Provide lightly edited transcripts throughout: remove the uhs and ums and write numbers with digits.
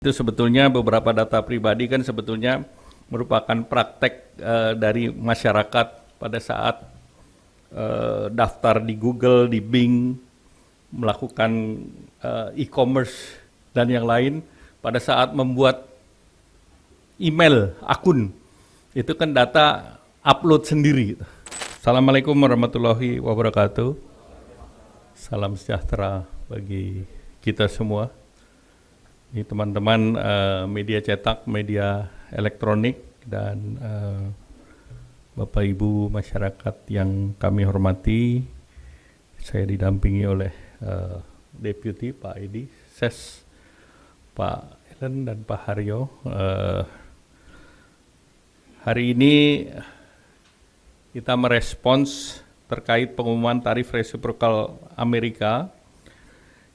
Itu sebetulnya beberapa data pribadi kan sebetulnya merupakan praktek dari masyarakat pada saat daftar di Google, di Bing, melakukan e-commerce dan yang lain pada saat membuat email, akun. Itu kan data upload sendiri. Assalamualaikum warahmatullahi wabarakatuh. Salam sejahtera bagi kita semua. Ini teman-teman media cetak, media elektronik, dan Bapak Ibu masyarakat yang kami hormati. Saya didampingi oleh Deputi Pak Edi, Ses, Pak Ellen, dan Pak Haryo. Hari ini kita merespons terkait pengumuman tarif resiprokal Amerika.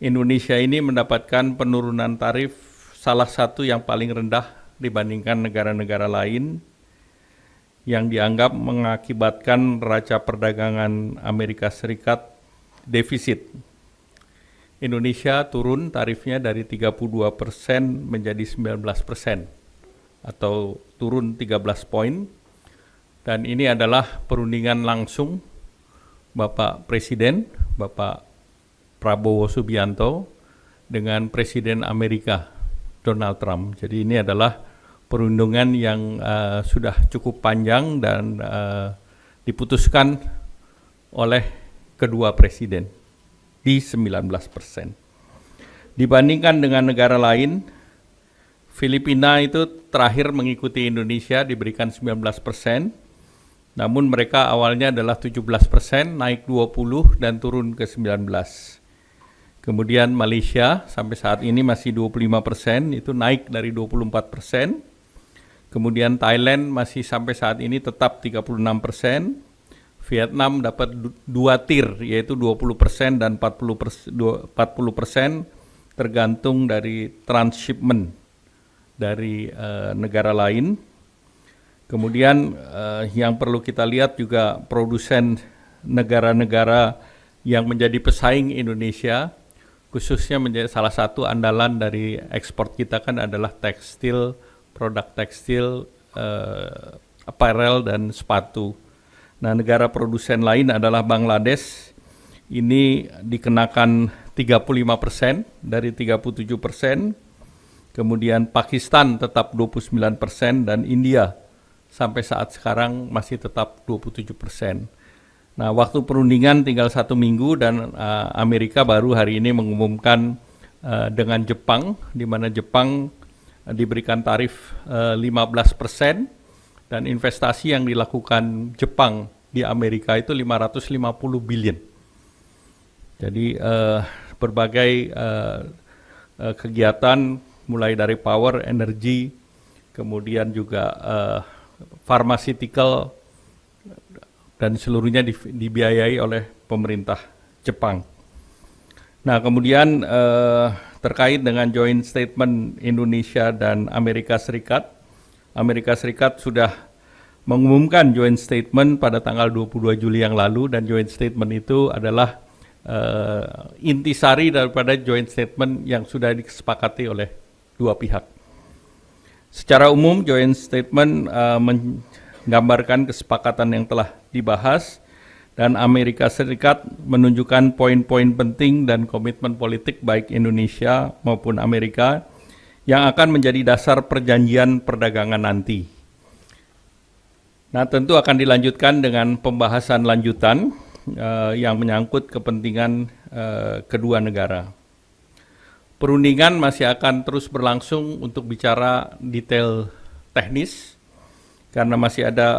Indonesia ini mendapatkan penurunan tarif salah satu yang paling rendah dibandingkan negara-negara lain yang dianggap mengakibatkan neraca perdagangan Amerika Serikat defisit. Indonesia turun tarifnya dari 32% menjadi 19% atau turun 13 poin, dan ini adalah perundingan langsung Bapak Presiden, Bapak Prabowo Subianto dengan Presiden Amerika Donald Trump. Jadi ini adalah perundingan yang sudah cukup panjang dan diputuskan oleh kedua presiden di 19%. Dibandingkan dengan negara lain, Filipina itu terakhir mengikuti Indonesia diberikan 19%, namun mereka awalnya adalah 17%, naik 20 dan turun ke 19%. Kemudian Malaysia sampai saat ini masih 25%, itu naik dari 24%. Kemudian Thailand masih sampai saat ini tetap 36%. Vietnam dapat 2 tier, yaitu 20% dan 40% tergantung dari transshipment dari negara lain. Kemudian yang perlu kita lihat juga produsen negara-negara yang menjadi pesaing Indonesia, khususnya menjadi salah satu andalan dari ekspor kita kan adalah tekstil, produk tekstil, apparel, dan sepatu. Nah, negara produsen lain adalah Bangladesh, ini dikenakan 35% dari 37%, kemudian Pakistan tetap 29%, dan India sampai saat sekarang masih tetap 27%. Nah, waktu perundingan tinggal 1 minggu dan Amerika baru hari ini mengumumkan dengan Jepang, di mana Jepang diberikan tarif 15% dan investasi yang dilakukan Jepang di Amerika itu 550 billion. Jadi berbagai kegiatan mulai dari power, energi, kemudian juga pharmaceutical, dan seluruhnya dibiayai oleh pemerintah Jepang. Nah, kemudian terkait dengan joint statement Indonesia dan Amerika Serikat, Amerika Serikat sudah mengumumkan joint statement pada tanggal 22 Juli yang lalu, dan joint statement itu adalah intisari daripada joint statement yang sudah disepakati oleh dua pihak. Secara umum, joint statement menggambarkan kesepakatan yang telah dibahas, dan Amerika Serikat menunjukkan poin-poin penting dan komitmen politik baik Indonesia maupun Amerika yang akan menjadi dasar perjanjian perdagangan nanti. Nah, tentu akan dilanjutkan dengan pembahasan lanjutan yang menyangkut kepentingan kedua negara. Perundingan masih akan terus berlangsung untuk bicara detail teknis, karena masih ada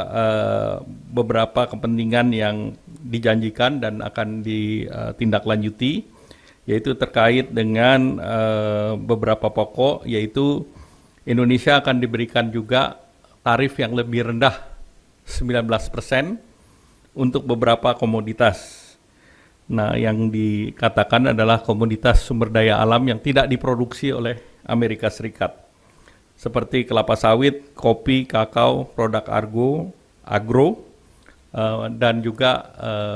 beberapa kepentingan yang dijanjikan dan akan ditindaklanjuti, yaitu terkait dengan beberapa pokok, yaitu Indonesia akan diberikan juga tarif yang lebih rendah 19% untuk beberapa komoditas. Nah, yang dikatakan adalah komoditas sumber daya alam yang tidak diproduksi oleh Amerika Serikat, seperti kelapa sawit, kopi, kakao, produk agro, dan juga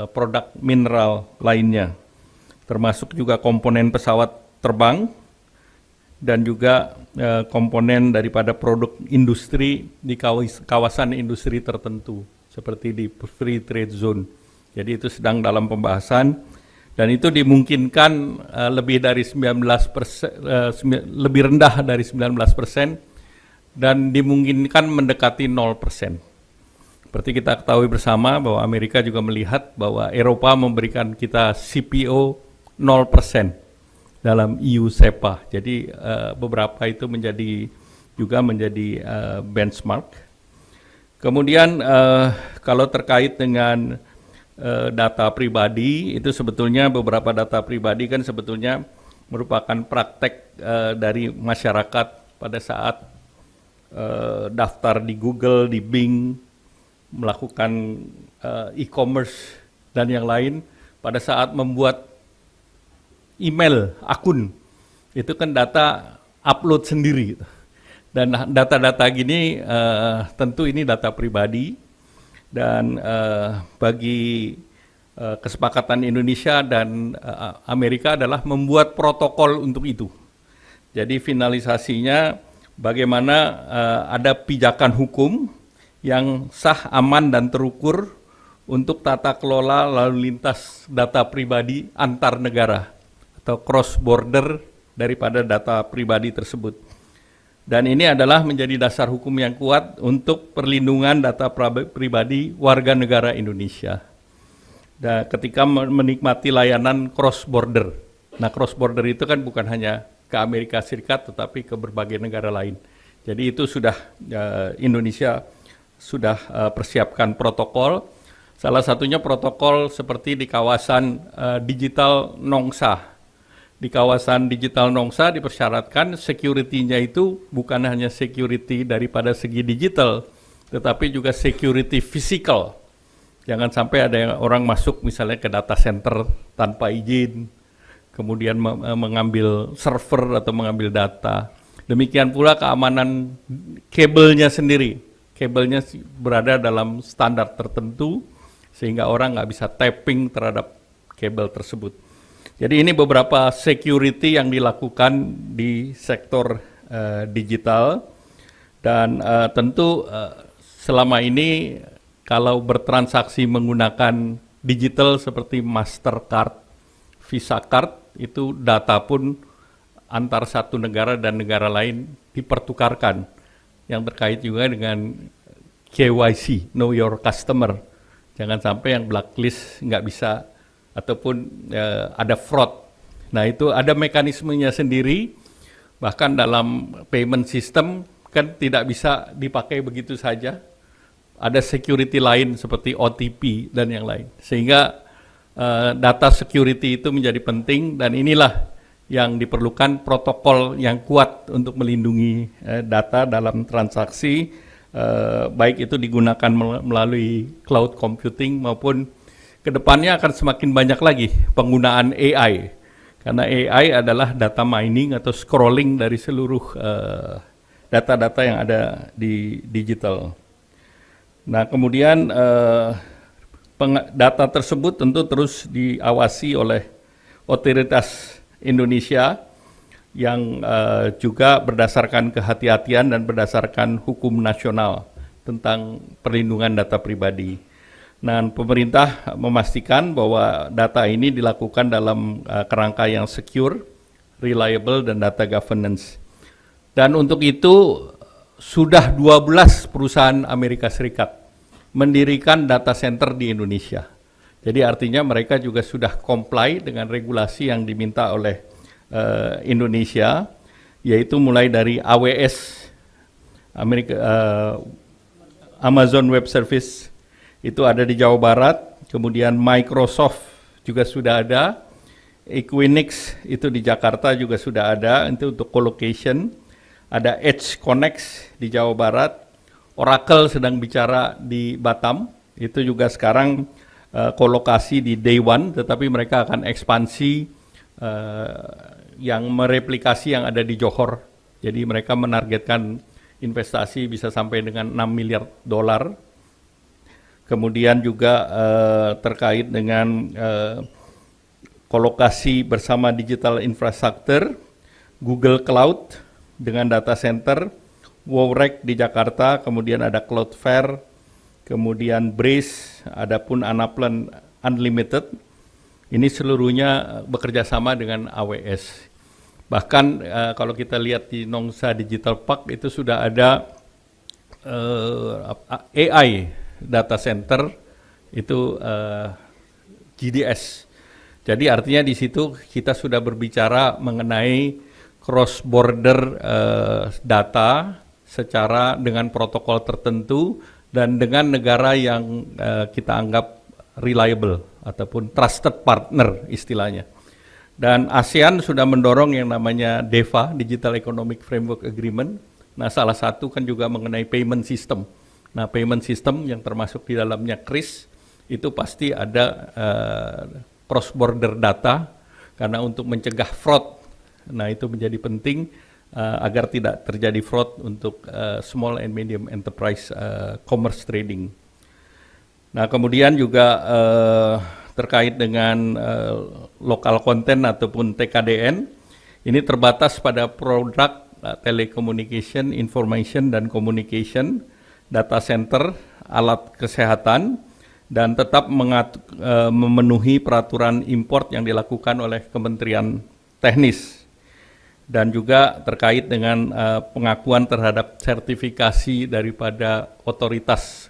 produk mineral lainnya, termasuk juga komponen pesawat terbang dan juga komponen daripada produk industri di kawasan industri tertentu seperti di free trade zone. Jadi itu sedang dalam pembahasan dan itu dimungkinkan lebih dari 19%, lebih rendah dari 19% dan dimungkinkan mendekati 0%. Seperti kita ketahui bersama bahwa Amerika juga melihat bahwa Eropa memberikan kita CPO 0% dalam EU SEPA. Jadi beberapa itu juga menjadi benchmark. Kemudian kalau terkait dengan data pribadi, itu sebetulnya beberapa data pribadi kan sebetulnya merupakan praktek dari masyarakat pada saat daftar di Google, di Bing, melakukan e-commerce dan yang lain pada saat membuat email akun itu kan data upload sendiri dan data-data gini tentu ini data pribadi dan bagi kesepakatan Indonesia dan Amerika adalah membuat protokol untuk itu. Jadi finalisasinya bagaimana ada pijakan hukum yang sah, aman, dan terukur untuk tata kelola lalu lintas data pribadi antar negara atau cross border daripada data pribadi tersebut. Dan ini adalah menjadi dasar hukum yang kuat untuk perlindungan data pribadi warga negara Indonesia. Dan ketika menikmati layanan cross border. Nah, cross border itu kan bukan hanya ke Amerika Serikat tetapi ke berbagai negara lain. Jadi itu sudah Indonesia sudah persiapkan protokol, salah satunya protokol seperti di kawasan digital Nongsa. Di kawasan digital Nongsa dipersyaratkan security-nya itu bukan hanya security daripada segi digital, tetapi juga security physical. Jangan sampai ada orang masuk misalnya ke data center tanpa izin, kemudian mengambil server atau mengambil data. Demikian pula keamanan kabelnya sendiri. Kabelnya berada dalam standar tertentu sehingga orang nggak bisa tapping terhadap kabel tersebut. Jadi ini beberapa security yang dilakukan di sektor digital dan tentu selama ini kalau bertransaksi menggunakan digital seperti Mastercard, Visa Card itu data pun antar satu negara dan negara lain dipertukarkan. Yang terkait juga dengan KYC, Know Your Customer. Jangan sampai yang blacklist nggak bisa, ataupun ada fraud. Nah itu ada mekanismenya sendiri, bahkan dalam payment system kan tidak bisa dipakai begitu saja. Ada security lain seperti OTP dan yang lain. Sehingga data security itu menjadi penting dan inilah yang diperlukan protokol yang kuat untuk melindungi data dalam transaksi, baik itu digunakan melalui cloud computing maupun kedepannya akan semakin banyak lagi penggunaan AI. Karena AI adalah data mining atau scrolling dari seluruh data-data yang ada di digital. Nah kemudian data tersebut tentu terus diawasi oleh otoritas Indonesia yang juga berdasarkan kehati-hatian dan berdasarkan hukum nasional tentang perlindungan data pribadi. Nah, pemerintah memastikan bahwa data ini dilakukan dalam kerangka yang secure, reliable, dan data governance. Dan untuk itu sudah 12 perusahaan Amerika Serikat mendirikan data center di Indonesia. Jadi artinya mereka juga sudah comply dengan regulasi yang diminta oleh Indonesia, yaitu mulai dari AWS, Amazon Web Service, itu ada di Jawa Barat, kemudian Microsoft juga sudah ada, Equinix itu di Jakarta juga sudah ada, itu untuk colocation, ada Edge Connect di Jawa Barat, Oracle sedang bicara di Batam, itu juga sekarang kolokasi di Day One, tetapi mereka akan ekspansi yang mereplikasi yang ada di Johor. Jadi mereka menargetkan investasi bisa sampai dengan 6 miliar dolar. Kemudian juga terkait dengan kolokasi bersama digital infrastructure, Google Cloud dengan data center, Wowrek di Jakarta, kemudian ada Cloudflare, kemudian Braze, adapun Anaplan Unlimited. Ini seluruhnya bekerja sama dengan AWS. Bahkan kalau kita lihat di Nongsa Digital Park itu sudah ada AI data center itu GDS. Jadi artinya di situ kita sudah berbicara mengenai cross border data secara dengan protokol tertentu dan dengan negara yang kita anggap reliable ataupun trusted partner istilahnya. Dan ASEAN sudah mendorong yang namanya DEFA, Digital Economic Framework Agreement. Nah, salah satu kan juga mengenai payment system. Nah, payment system yang termasuk di dalamnya KRIS itu pasti ada cross border data karena untuk mencegah fraud. Nah, itu menjadi penting agar tidak terjadi fraud untuk small and medium enterprise commerce trading. Nah, kemudian juga terkait dengan lokal konten ataupun TKDN, ini terbatas pada produk telecommunication, information dan communication, data center, alat kesehatan, dan tetap memenuhi peraturan import yang dilakukan oleh Kementerian Teknis. Dan juga terkait dengan pengakuan terhadap sertifikasi daripada otoritas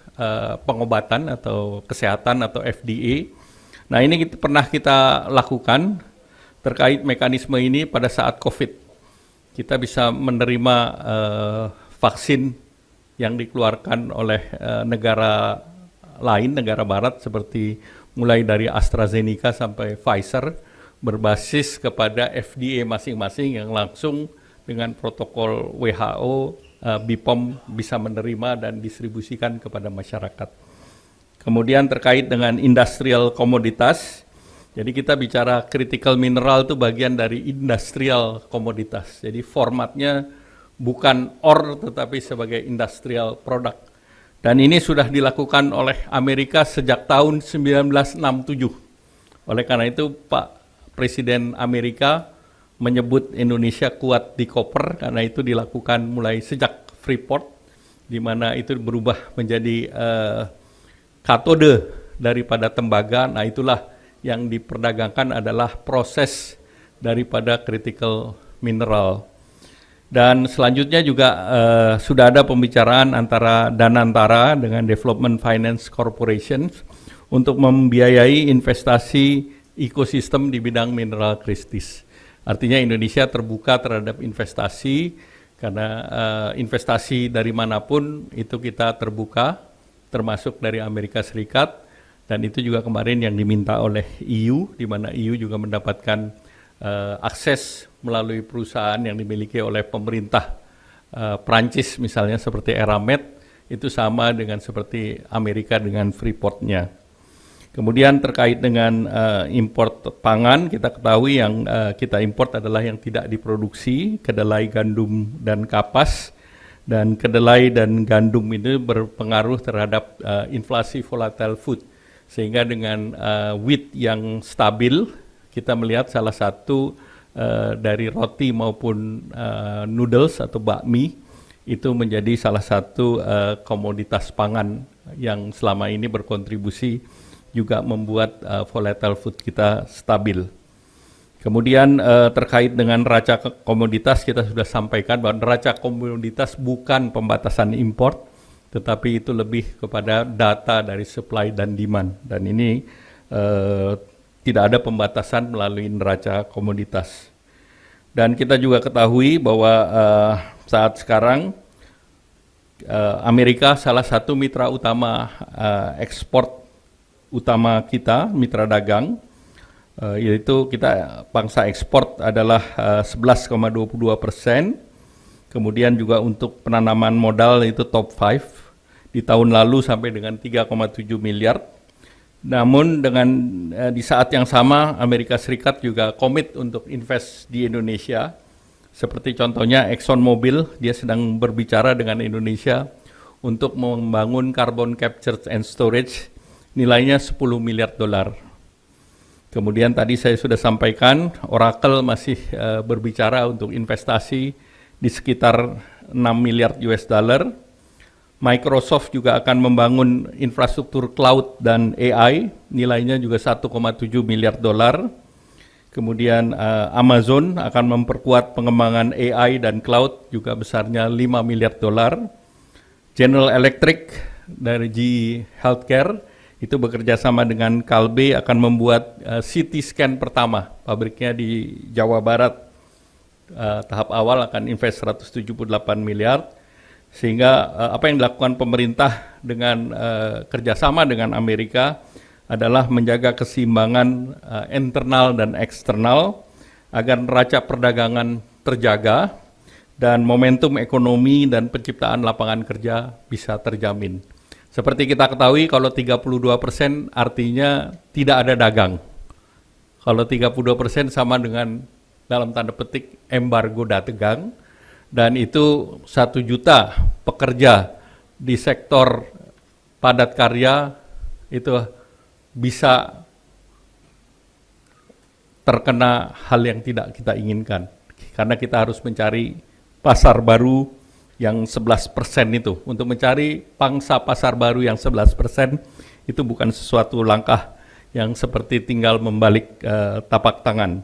pengobatan atau kesehatan atau FDA. Nah, ini pernah kita lakukan terkait mekanisme ini pada saat COVID. Kita bisa menerima vaksin yang dikeluarkan oleh negara lain, negara barat seperti mulai dari AstraZeneca sampai Pfizer berbasis kepada FDA masing-masing yang langsung dengan protokol WHO, BPOM bisa menerima dan distribusikan kepada masyarakat. Kemudian terkait dengan industrial komoditas, jadi kita bicara critical mineral itu bagian dari industrial komoditas. Jadi formatnya bukan ore tetapi sebagai industrial product. Dan ini sudah dilakukan oleh Amerika sejak tahun 1967. Oleh karena itu Pak Presiden Amerika menyebut Indonesia kuat di koper karena itu dilakukan mulai sejak Freeport, di mana itu berubah menjadi katode daripada tembaga. Nah, itulah yang diperdagangkan adalah proses daripada critical mineral. Dan selanjutnya juga sudah ada pembicaraan antara Danantara dengan Development Finance Corporation untuk membiayai investasi ekosistem di bidang mineral kritis. Artinya Indonesia terbuka terhadap investasi karena investasi dari manapun itu kita terbuka, termasuk dari Amerika Serikat, dan itu juga kemarin yang diminta oleh EU, di mana EU juga mendapatkan akses melalui perusahaan yang dimiliki oleh pemerintah Prancis misalnya seperti Eramet, itu sama dengan seperti Amerika dengan Freeport-nya. Kemudian terkait dengan import pangan, kita ketahui yang kita import adalah yang tidak diproduksi, kedelai, gandum, dan kapas. Dan kedelai dan gandum ini berpengaruh terhadap inflasi volatile food. Sehingga dengan wheat yang stabil, kita melihat salah satu dari roti maupun noodles atau bakmi, itu menjadi salah satu komoditas pangan yang selama ini berkontribusi juga membuat volatile food kita stabil. Kemudian terkait dengan neraca komoditas, kita sudah sampaikan bahwa neraca komoditas bukan pembatasan import, tetapi itu lebih kepada data dari supply dan demand. Dan ini tidak ada pembatasan melalui neraca komoditas. Dan kita juga ketahui bahwa saat sekarang Amerika salah satu mitra utama ekspor utama kita, mitra dagang, yaitu kita bangsa ekspor adalah 11,22%. Kemudian juga untuk penanaman modal itu top 5 di tahun lalu sampai dengan 3,7 miliar. Namun dengan di saat yang sama Amerika Serikat juga komit untuk invest di Indonesia. Seperti contohnya ExxonMobil, dia sedang berbicara dengan Indonesia untuk membangun carbon capture and storage nilainya $10 miliar. Kemudian tadi saya sudah sampaikan, Oracle masih berbicara untuk investasi di sekitar 6 miliar US dollar. Microsoft juga akan membangun infrastruktur cloud dan AI, nilainya juga 1,7 miliar dolar. Kemudian Amazon akan memperkuat pengembangan AI dan cloud, juga besarnya 5 miliar dolar. General Electric dari GE Healthcare itu bekerja sama dengan Kalbe akan membuat CT scan pertama, pabriknya di Jawa Barat. Tahap awal akan invest 178 miliar, sehingga apa yang dilakukan pemerintah dengan kerjasama dengan Amerika adalah menjaga keseimbangan internal dan eksternal agar neraca perdagangan terjaga dan momentum ekonomi dan penciptaan lapangan kerja bisa terjamin. Seperti kita ketahui, kalau 32% artinya tidak ada dagang. Kalau 32% sama dengan dalam tanda petik embargo dagang, dan itu 1 juta pekerja di sektor padat karya itu bisa terkena hal yang tidak kita inginkan. Karena kita harus mencari pasar baru yang 11% itu. Untuk mencari pangsa pasar baru yang 11% itu bukan sesuatu langkah yang seperti tinggal membalik tapak tangan.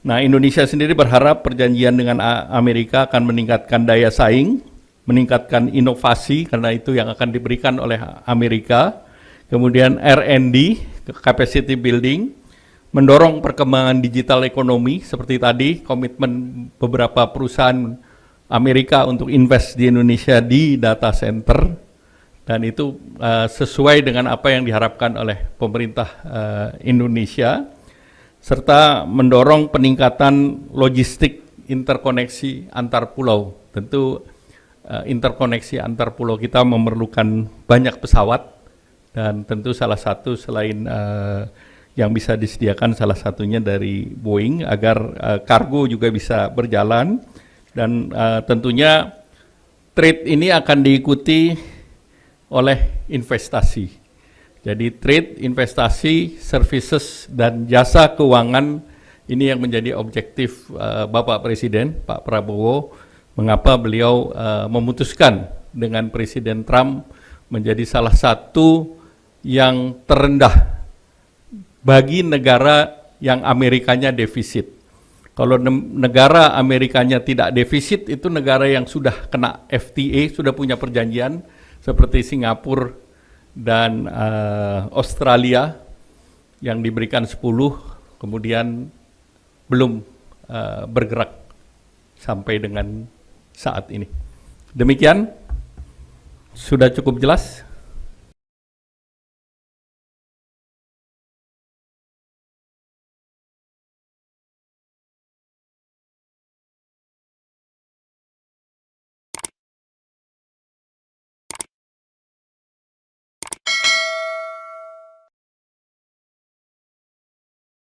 Nah, Indonesia sendiri berharap perjanjian dengan Amerika akan meningkatkan daya saing, meningkatkan inovasi, karena itu yang akan diberikan oleh Amerika. Kemudian R&D, capacity building, mendorong perkembangan digital ekonomi, seperti tadi komitmen beberapa perusahaan Amerika untuk invest di Indonesia di data center, dan itu sesuai dengan apa yang diharapkan oleh pemerintah Indonesia, serta mendorong peningkatan logistik interkoneksi antar pulau. Tentu interkoneksi antar pulau kita memerlukan banyak pesawat, dan tentu salah satu selain yang bisa disediakan salah satunya dari Boeing agar kargo juga bisa berjalan. Dan tentunya trade ini akan diikuti oleh investasi. Jadi trade, investasi, services, dan jasa keuangan ini yang menjadi objektif Bapak Presiden, Pak Prabowo, mengapa beliau memutuskan dengan Presiden Trump menjadi salah satu yang terendah bagi negara yang Amerikanya defisit. Kalau negara Amerikanya tidak defisit, itu negara yang sudah kena FTA, sudah punya perjanjian, seperti Singapura dan Australia yang diberikan 10, kemudian belum bergerak sampai dengan saat ini. Demikian, sudah cukup jelas.